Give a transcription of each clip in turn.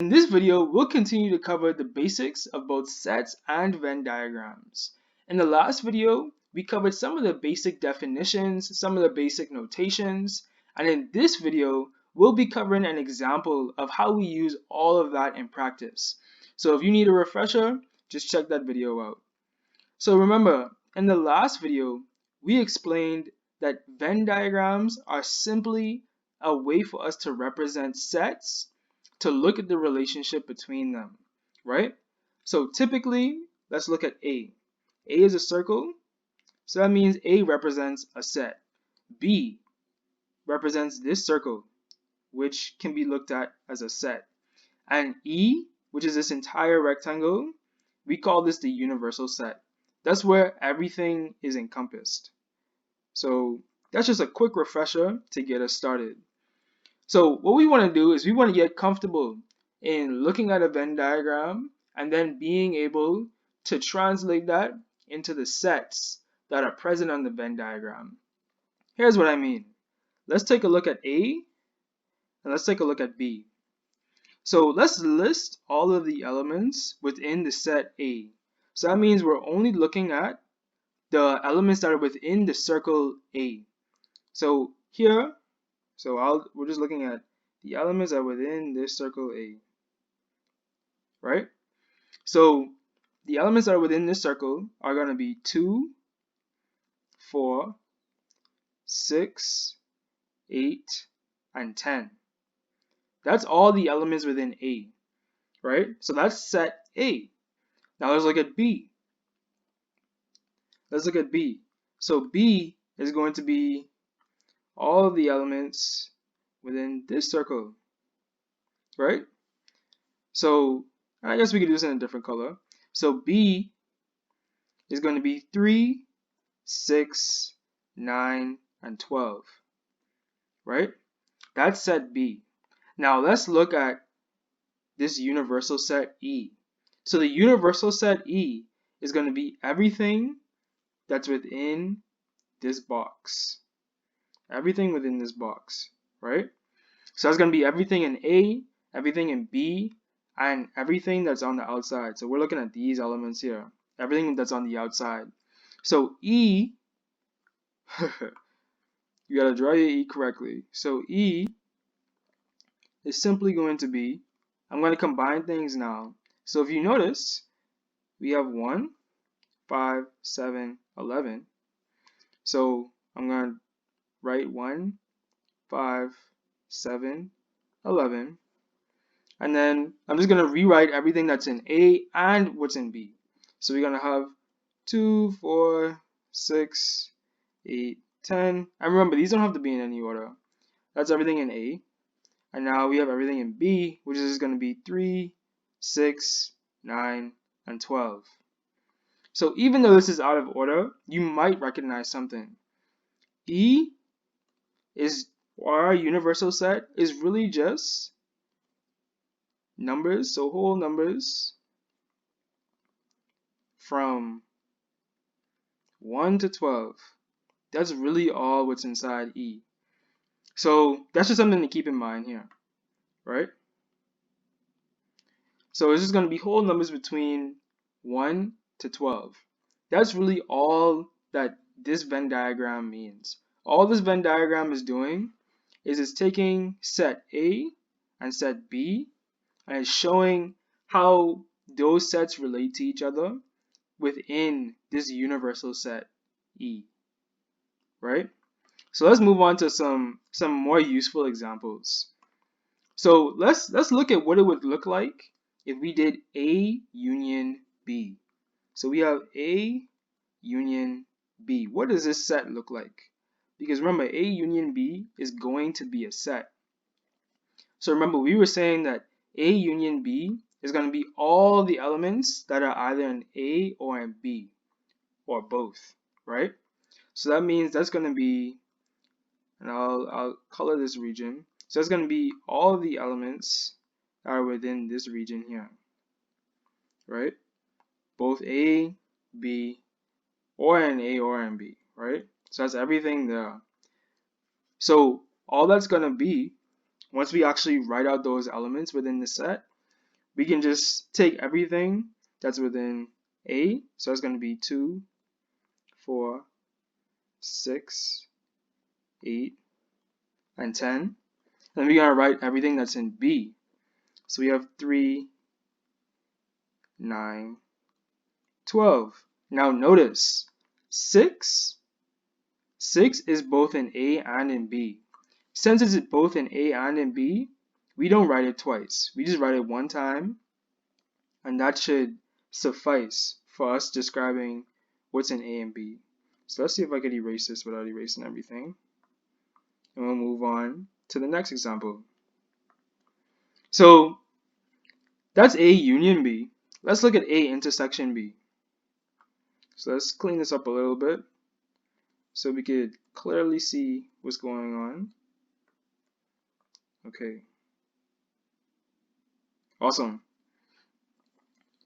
In this video, we'll continue to cover the basics of both sets and Venn diagrams. In the last video, we covered some of the basic definitions, some of the basic notations, and in this video, we'll be covering an example of how we use all of that in practice. So if you need a refresher, just check that video out. So remember, in the last video, we explained that Venn diagrams are simply a way for us to represent sets to look at the relationship between them, right? So typically, let's look at A. A is a circle, so that means A represents a set. B represents this circle, which can be looked at as a set. And E, which is this entire rectangle, we call this the universal set. That's where everything is encompassed. So that's just a quick refresher to get us started. So what we want to do is we want to get comfortable in looking at a Venn diagram and then being able to translate that into the sets that are present on the Venn diagram. Here's what I mean. Let's take a look at A and let's take a look at B. So let's list all of the elements within the set A. So that means we're only looking at the elements that are within the circle A. So here, we're just looking at the elements that are within this circle A, right? So the elements that are within this circle are going to be 2, 4, 6, 8, and 10. That's all the elements within A, right? So that's set A. Now let's look at B. Let's look at B. So B is going to be all of the elements within this circle, right? So I guess we could do this in a different color. So B is going to be 3, 6, 9, and 12, right? That's set B. Now let's look at this universal set E. So the universal set E is going to be everything that's within this box. Everything within this box, right? So that's going to be everything in A, everything in B, and everything that's on the outside. So we're looking at these elements here. Everything that's on the outside. So E, you got to draw your E correctly. So E is simply going to be, I'm going to combine things now. So if you notice, we have 1, 5, 7, 11. So I'm going to write 1, 5, 7, 11. And then I'm just going to rewrite everything that's in A and what's in B. So we're going to have 2, 4, 6, 8, 10. And remember, these don't have to be in any order. That's everything in A. And now we have everything in B, which is going to be 3, 6, 9, and 12. So even though this is out of order, you might recognize something. E is, or our universal set, is really just numbers, so whole numbers from 1 to 12. That's really all what's inside E. So that's just something to keep in mind here, right? So it's just going to be whole numbers between 1 to 12. That's really all that this Venn diagram means. All this Venn diagram is doing is it's taking set A and set B and it's showing how those sets relate to each other within this universal set E, right? So let's move on to some more useful examples. So let's look at what it would look like if we did A union B. So we have A union B. What does this set look like? Because remember, A union B is going to be a set. So remember, we were saying that A union B is going to be all the elements that are either in A or in B, or both, right? So that means that's going to be, and I'll color this region. So that's going to be all of the elements that are within this region here, right? Both A, B, or in A or in B, right? So that's everything there. So all that's going to be, once we actually write out those elements within the set, we can just take everything that's within A. So that's going to be 2, 4, 6, 8, and 10. And then we're going to write everything that's in B. So we have 3, 9, 12. Now notice, 6 is both in A and in B. Since it's both in A and in B, we don't write it twice. We just write it one time, and that should suffice for us describing what's in A and B. So let's see if I could erase this without erasing everything. And we'll move on to the next example. So that's A union B. Let's look at A intersection B. So let's clean this up a little bit so we could clearly see what's going on. Okay. Awesome.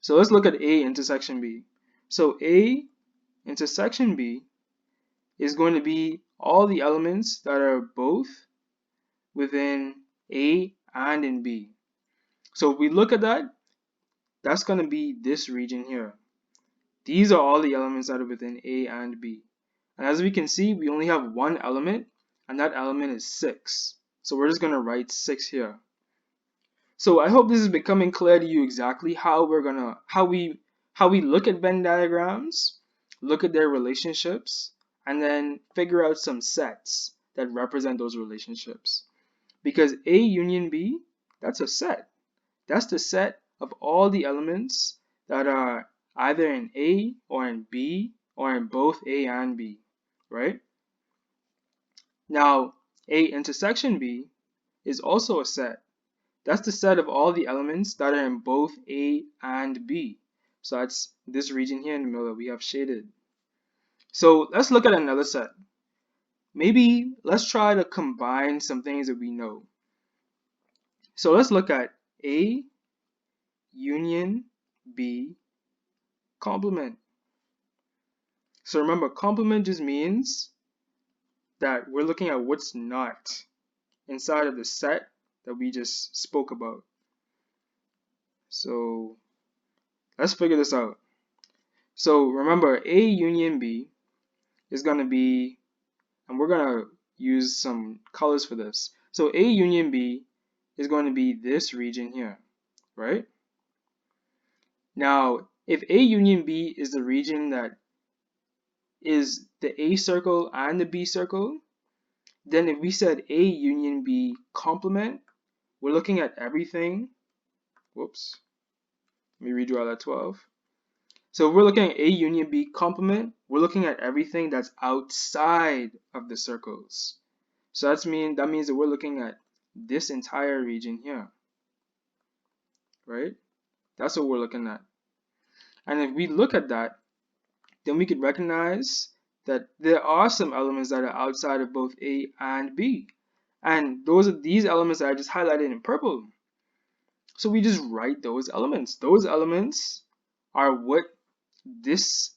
So let's look at A intersection B. So A intersection B is going to be all the elements that are both within A and in B. So if we look at that, that's going to be this region here. These are all the elements that are within A and B. And as we can see, we only have one element, and that element is 6. So we're just going to write 6 here. So I hope this is becoming clear to you exactly how we look at Venn diagrams, look at their relationships, and then figure out some sets that represent those relationships. Because A union B, that's a set. That's the set of all the elements that are either in A or in B or in both A and B, right? Now, A intersection B is also a set. That's the set of all the elements that are in both A and B. So that's this region here in the middle that we have shaded. So let's look at another set. Maybe let's try to combine some things that we know. So let's look at A union B complement. So remember, complement just means that we're looking at what's not inside of the set that we just spoke about. So let's figure this out. So remember, A union B is going to be, and we're going to use some colors for this. So A union B is going to be this region here, right? Now, if A union B is the region that is the A circle and the B circle, then if we said A union B complement, we're looking at everything. Whoops. Let me redraw that 12. So if we're looking at A union B complement, we're looking at everything that's outside of the circles. So that means that we're looking at this entire region here, right? That's what we're looking at. And if we look at that, then we could recognize that there are some elements that are outside of both A and B. And these elements that I just highlighted in purple. So we just write those elements. Those elements are what this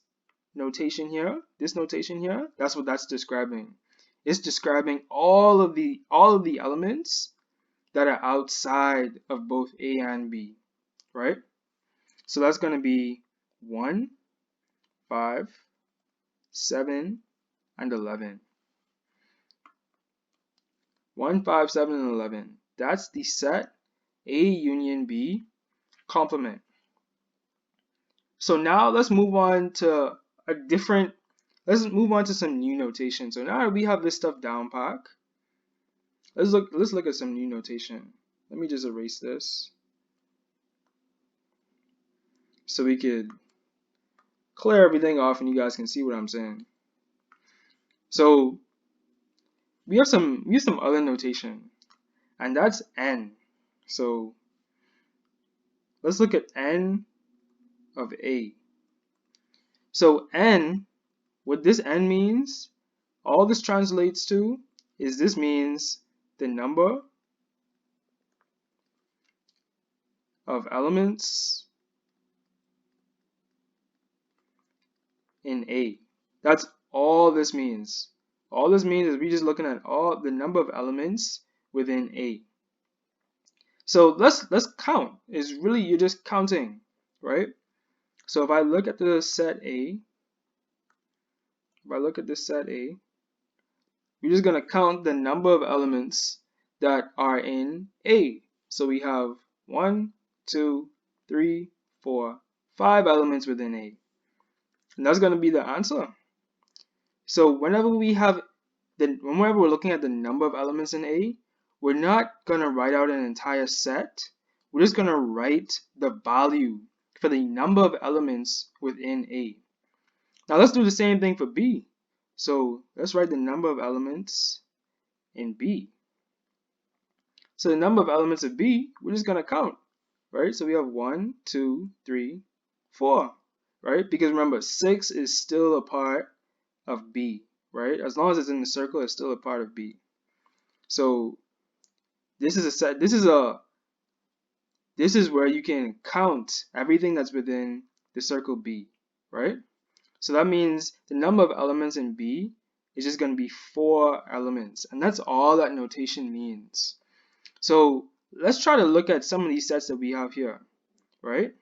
notation here, that's what that's describing. It's describing all of the elements that are outside of both A and B, right? So that's going to be 1, 5, 7, and 11. 1, 5, 7, and 11. That's the set A union B complement. So now let's move on to some new notation. So now that we have this stuff down pack, let's look at some new notation. Let me just erase this so we could clear everything off and you guys can see what I'm saying. So we have some other notation, and that's n. So let's look at n of A. So n, what this n means, all this translates to is this means the number of elements in A. That's all this means. All this means is we're just looking at all the number of elements within A. So let's count. It's really, you're just counting, right? So if I look at the set A, we're just gonna count the number of elements that are in A. So we have 1, 2, 3, 4, 5 elements within A. And that's gonna be the answer. So whenever we're looking at the number of elements in A, we're not gonna write out an entire set. We're just gonna write the value for the number of elements within A. Now let's do the same thing for B. So let's write the number of elements in B. So the number of elements of B, we're just gonna count, right? So we have 1, 2, 3, 4, right? Because remember, 6 is still a part of B, right? As long as it's in the circle, it's still a part of B. So this is a set. This is where you can count everything that's within the circle B, right? So that means the number of elements in B is just going to be 4 elements, and that's all that notation means. So let's try to look at some of these sets that we have here, right?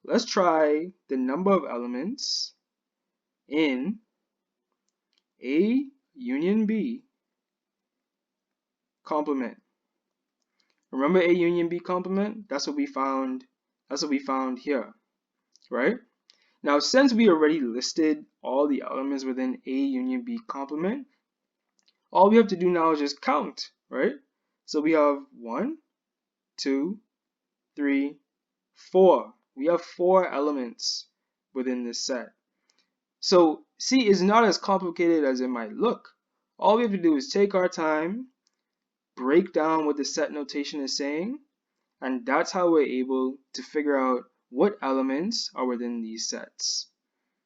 Let's try the number of elements in A union B complement. Remember A union B complement? That's what we found. That's what we found here, right? Now, since we already listed all the elements within A union B complement, all we have to do now is just count, right? So we have 1, 2, 3, 4. We have 4 elements within this set. So see, it's not as complicated as it might look. All we have to do is take our time, break down what the set notation is saying, and that's how we're able to figure out what elements are within these sets.